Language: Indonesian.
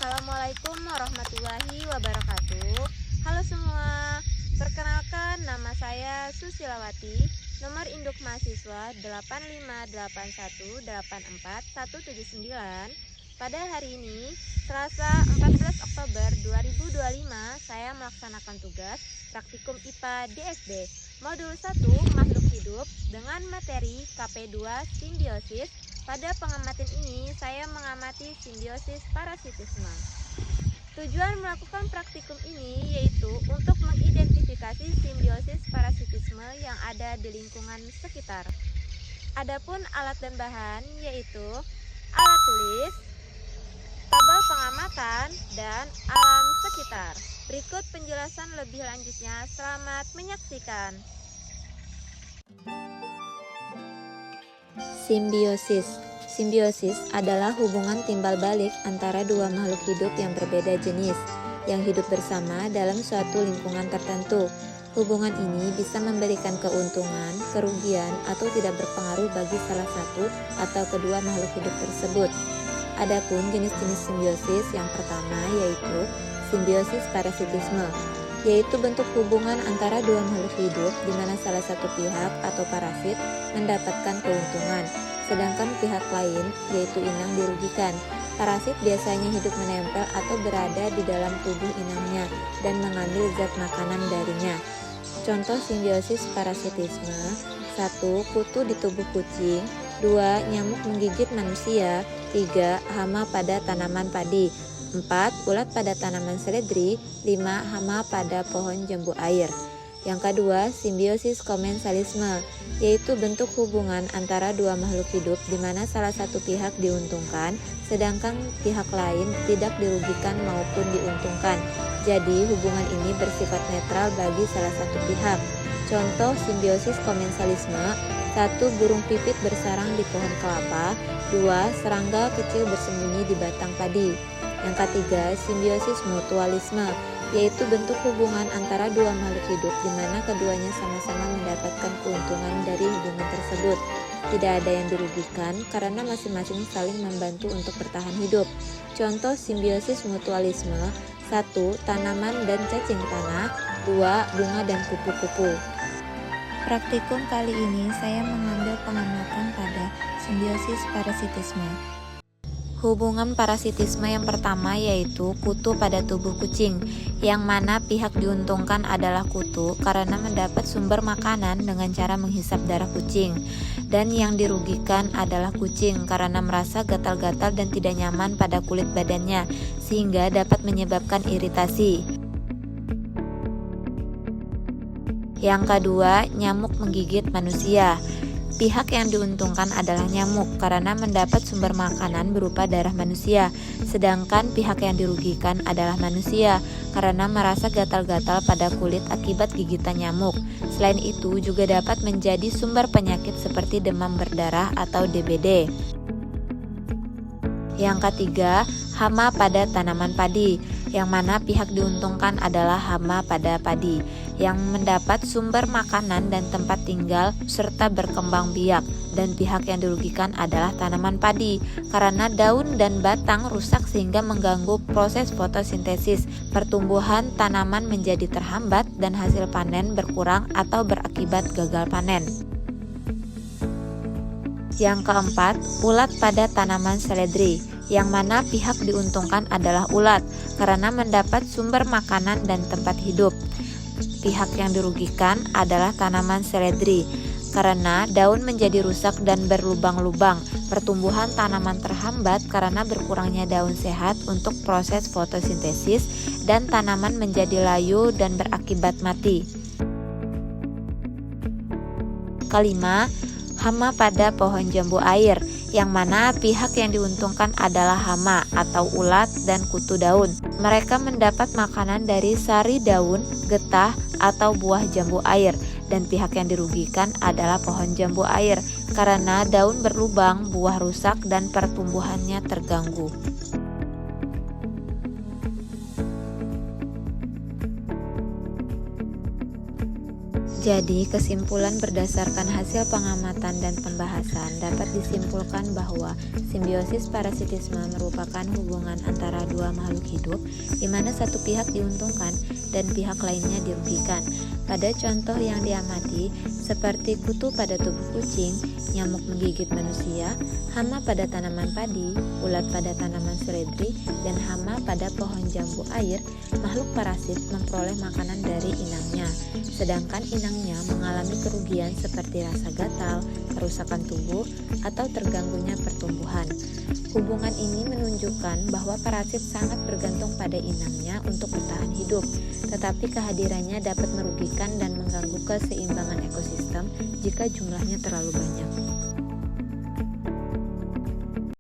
Assalamualaikum warahmatullahi wabarakatuh. Halo semua, perkenalkan nama saya Susilawati, nomor induk mahasiswa 85818414179. Pada hari ini, Selasa 14 Oktober 2025, saya melaksanakan tugas praktikum IPA di SD Modul 1 Makhluk Hidup dengan materi KP2 Simbiosis. Pada pengamatan ini, saya mengamati simbiosis parasitisme. Tujuan melakukan praktikum ini yaitu untuk mengidentifikasi simbiosis parasitisme yang ada di lingkungan sekitar. Adapun alat dan bahan yaitu alat tulis, tabel pengamatan, dan alam sekitar. Berikut penjelasan lebih lanjutnya, selamat menyaksikan. Simbiosis adalah hubungan timbal balik antara dua makhluk hidup yang berbeda jenis, yang hidup bersama dalam suatu lingkungan tertentu. Hubungan ini bisa memberikan keuntungan, kerugian, atau tidak berpengaruh bagi salah satu atau kedua makhluk hidup tersebut. Adapun jenis-jenis simbiosis yang pertama yaitu simbiosis parasitisme, yaitu bentuk hubungan antara dua makhluk hidup di mana salah satu pihak atau parasit mendapatkan keuntungan, sedangkan pihak lain yaitu inang dirugikan. Parasit biasanya hidup menempel atau berada di dalam tubuh inangnya dan mengambil zat makanan darinya. Contoh simbiosis parasitisme: 1. Kutu di tubuh kucing, 2. Nyamuk menggigit manusia, 3. Hama pada tanaman padi, 4. Ulat pada tanaman seledri, 5. Hama pada pohon jambu air. Yang kedua, simbiosis komensalisme, yaitu bentuk hubungan antara dua makhluk hidup di mana salah satu pihak diuntungkan, sedangkan pihak lain tidak dirugikan maupun diuntungkan. Jadi, hubungan ini bersifat netral bagi salah satu pihak. Contoh simbiosis komensalisme: 1. Burung pipit bersarang di pohon kelapa, 2. Serangga kecil bersembunyi di batang padi. Yang ketiga, simbiosis mutualisme, yaitu bentuk hubungan antara dua makhluk hidup di mana keduanya sama-sama mendapatkan keuntungan dari hubungan tersebut. Tidak ada yang dirugikan karena masing-masing saling membantu untuk bertahan hidup. Contoh simbiosis mutualisme: 1. Tanaman dan cacing tanah, 2. Bunga dan kupu-kupu. Praktikum kali ini saya mengambil pengamatan pada simbiosis parasitisme. Hubungan parasitisme yang pertama yaitu kutu pada tubuh kucing, yang mana pihak diuntungkan adalah kutu karena mendapat sumber makanan dengan cara menghisap darah kucing, dan yang dirugikan adalah kucing karena merasa gatal-gatal dan tidak nyaman pada kulit badannya sehingga dapat menyebabkan iritasi. Yang kedua, nyamuk menggigit manusia. Pihak yang diuntungkan adalah nyamuk karena mendapat sumber makanan berupa darah manusia, sedangkan pihak yang dirugikan adalah manusia karena merasa gatal-gatal pada kulit akibat gigitan nyamuk. Selain itu juga dapat menjadi sumber penyakit seperti demam berdarah atau DBD. Yang ketiga, hama pada tanaman padi, yang mana pihak diuntungkan adalah hama pada padi, yang mendapat sumber makanan dan tempat tinggal serta berkembang biak, dan pihak yang dirugikan adalah tanaman padi karena daun dan batang rusak sehingga mengganggu proses fotosintesis. Pertumbuhan tanaman menjadi terhambat dan hasil panen berkurang atau berakibat gagal panen. Yang keempat, ulat pada tanaman seledri, yang mana pihak diuntungkan adalah ulat karena mendapat sumber makanan dan tempat hidup. Pihak yang dirugikan adalah tanaman seledri karena daun menjadi rusak dan berlubang-lubang. Pertumbuhan tanaman terhambat karena berkurangnya daun sehat untuk proses fotosintesis dan tanaman menjadi layu dan berakibat mati. Kelima, hama pada pohon jambu air, yang mana pihak yang diuntungkan adalah hama atau ulat dan kutu daun. Mereka mendapat makanan dari sari daun, getah, atau buah jambu air, dan pihak yang dirugikan adalah pohon jambu air karena daun berlubang, buah rusak, dan pertumbuhannya terganggu. Jadi, kesimpulan berdasarkan hasil pengamatan dan pembahasan dapat disimpulkan bahwa simbiosis parasitisme merupakan hubungan antara dua makhluk hidup di mana satu pihak diuntungkan dan pihak lainnya dirugikan. Pada contoh yang diamati, seperti kutu pada tubuh kucing, nyamuk menggigit manusia, hama pada tanaman padi, ulat pada tanaman seledri, dan hama pada pohon jambu air, makhluk parasit memperoleh makanan dari inangnya, sedangkan inangnya mengalami kerugian seperti rasa gatal, kerusakan tubuh, atau terganggunya pertumbuhan. Hubungan ini menunjukkan bahwa parasit sangat bergantung pada inangnya untuk bertahan hidup, tetapi kehadirannya dapat merugikan dan mengganggu keseimbangan ekosistem jika jumlahnya terlalu banyak.